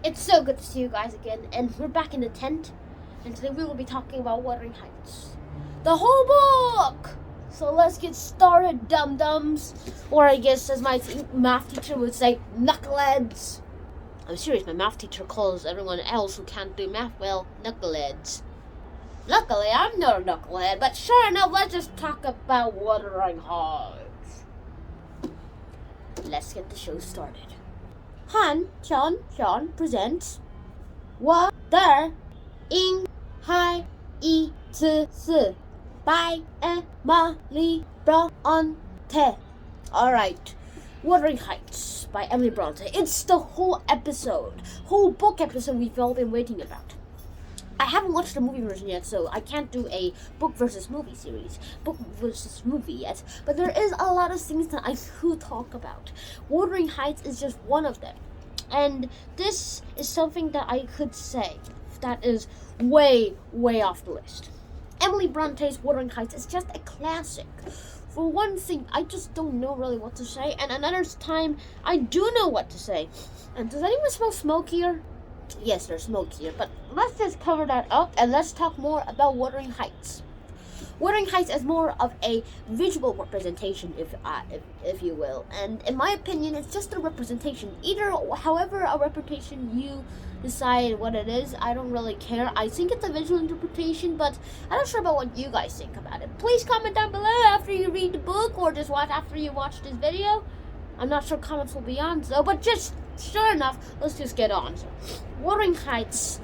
It's so good to see you guys again, and we're back in the tent, and today we will be talking about Wuthering Heights. The whole book! So let's get started, dum-dums. Or I guess, as my math teacher would say, knuckleheads. I'm serious, my math teacher calls everyone else who can't do math well, knuckleheads. Luckily, I'm not a knucklehead, but sure enough, let's just talk about Wuthering Heights. Let's get the show started. Han Sean presents Wuthering Heights by Emily Brontë. Alright, Wuthering Heights by Emily Brontë. It's the whole book episode we've all been waiting about. I haven't watched the movie version yet, so I can't do a book versus movie yet, but there is a lot of things that I could talk about. Wuthering Heights is just one of them, and this is something that I could say that is way off the list. Emily Bronte's Wuthering Heights is just a classic. For one thing, I just don't know really what to say, and another time, I do know what to say. And does anyone smell smoke here? Yes, there's smoke here, but let's just cover that up and let's talk more about Wuthering Heights. Wuthering Heights is more of a visual representation, if you will, and in my opinion, it's just a representation. However a representation you decide what it is, I don't really care. I think it's a visual interpretation, but I'm not sure about what you guys think about it. Please comment down below after you read the book or just after you watch this video. I'm not sure comments will be on, so, but just sure enough, let's just get on. So, Wuthering Heights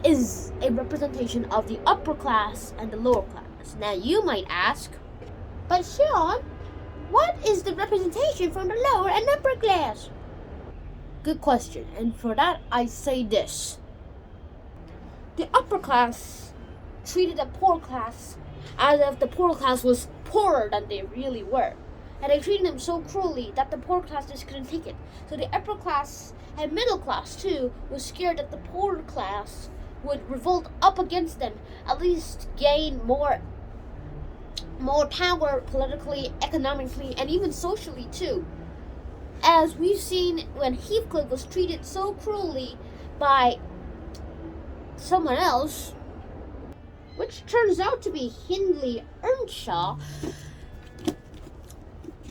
is a representation of the upper class and the lower class. Now, you might ask, but Sean, what is the representation from the lower and upper class? Good question, and for that, I say this. The upper class treated the poor class as if the poor class was poorer than they really were. And they treated them so cruelly that the poor class just couldn't take it. So the upper class and middle class too was scared that the poorer class would revolt up against them, at least gain more power politically, economically, and even socially too. As we've seen when Heathcliff was treated so cruelly by someone else, which turns out to be Hindley Earnshaw.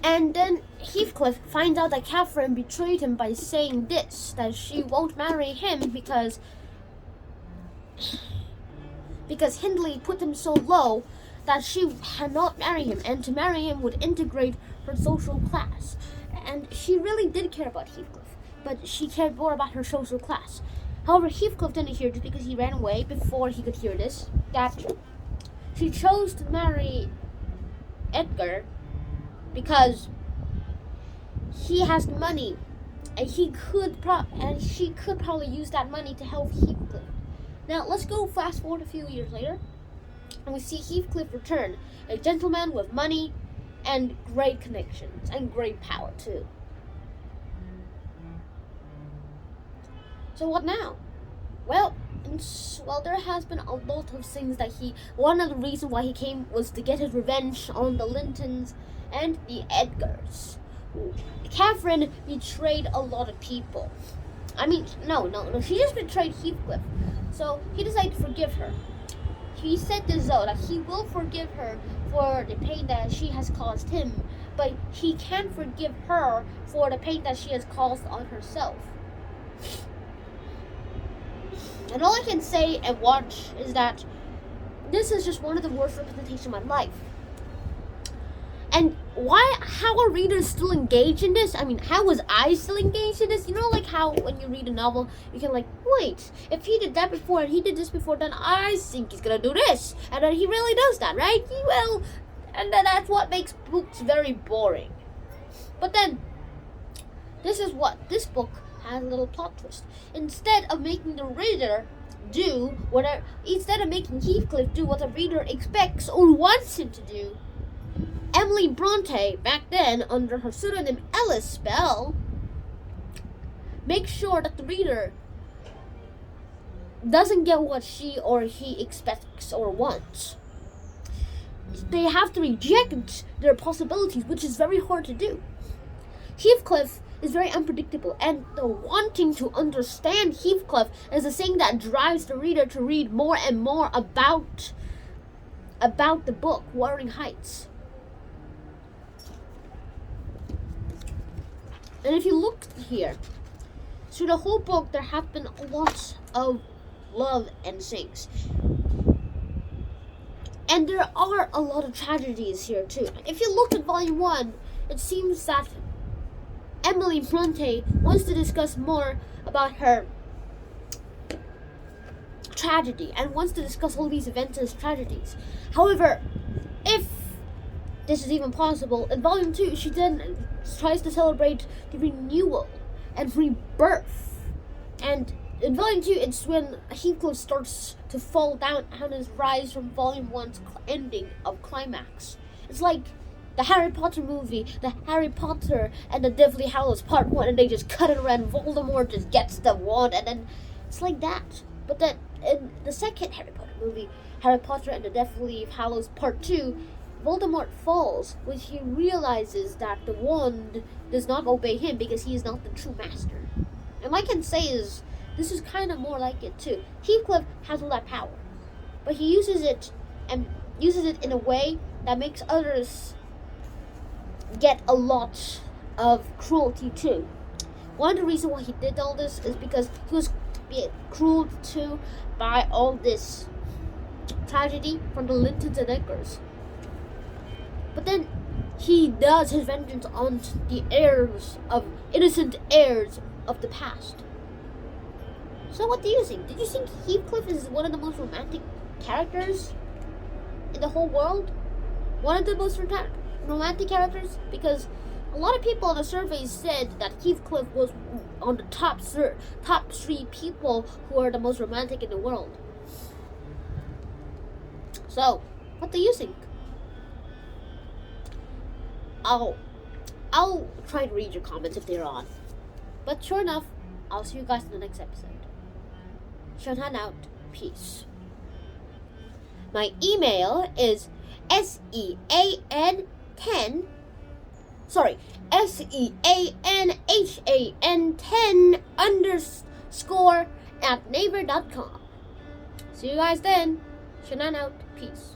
And then Heathcliff finds out that Catherine betrayed him by saying this, that she won't marry him because Hindley put him so low that she cannot marry him, and to marry him would integrate her social class. And she really did care about Heathcliff, but she cared more about her social class. However, Heathcliff didn't hear this because he ran away before he could hear this, that she chose to marry Edgar because he has money, and she could probably use that money to help Heathcliff. Now let's go fast forward a few years later, and we see Heathcliff return, a gentleman with money and great connections and great power too. So what now? Well, there has been a lot of things that one of the reasons why he came was to get his revenge on the Lintons and the Edgars. Catherine betrayed a lot of people. No, she just betrayed Heathcliff. So he decided to forgive her. He said this though, that he will forgive her for the pain that she has caused him, but he can't forgive her for the pain that she has caused on herself. And all I can say and watch is that this is just one of the worst representations of my life. And how are readers still engaged in this? How was I still engaged in this? You know, like how when you read a novel, you can wait, if he did that before and he did this before, then I think he's gonna do this. And then he really does that, right? And then that's what makes books very boring. But then, this book has a little plot twist. Instead of making Heathcliff do what the reader expects or wants him to do, Emily Brontë, back then under her pseudonym Alice Bell, makes sure that the reader doesn't get what she or he expects or wants. They have to reject their possibilities, which is very hard to do. Heathcliff is very unpredictable, and the wanting to understand Heathcliff is the thing that drives the reader to read more and more about the book, Wuthering Heights. And if you look here, through the whole book, there have been lots of love and things. And there are a lot of tragedies here too. If you look at Volume 1, it seems that Emily Bronte wants to discuss more about her tragedy and wants to discuss all these events as tragedies. However, if this is even possible, in Volume 2, she then tries to celebrate the renewal and rebirth. And in Volume 2, it's when Heathcliff starts to fall down on his rise from Volume 1's ending of climax. It's like the Harry Potter movie, the Harry Potter and the Deathly Hallows Part 1, and they just cut it around. Voldemort just gets the wand, and then it's like that. But then in the second Harry Potter movie, Harry Potter and the Deathly Hallows Part 2, Voldemort falls when he realizes that the wand does not obey him because he is not the true master. And I can say is, this is kind of more like it too. Heathcliff has all that power, but he uses it in a way that makes others get a lot of cruelty too. One of the reasons why he did all this is because he was being cruel to by all this tragedy from the Lintons and Edgars. But then he does his vengeance on the innocent heirs of the past. So what do you think? Did you think Heathcliff is one of the most romantic characters in the whole world? One of the most romantic characters? Because a lot of people in the surveys said that Heathcliff was on the top 3 people who are the most romantic in the world. So, what do you think? I'll try to read your comments if they're on. But sure enough, I'll see you guys in the next episode. Shonan out. Peace. My email is SEANHAN 10 _ at naver.com. See you guys then. Shonan out. Peace.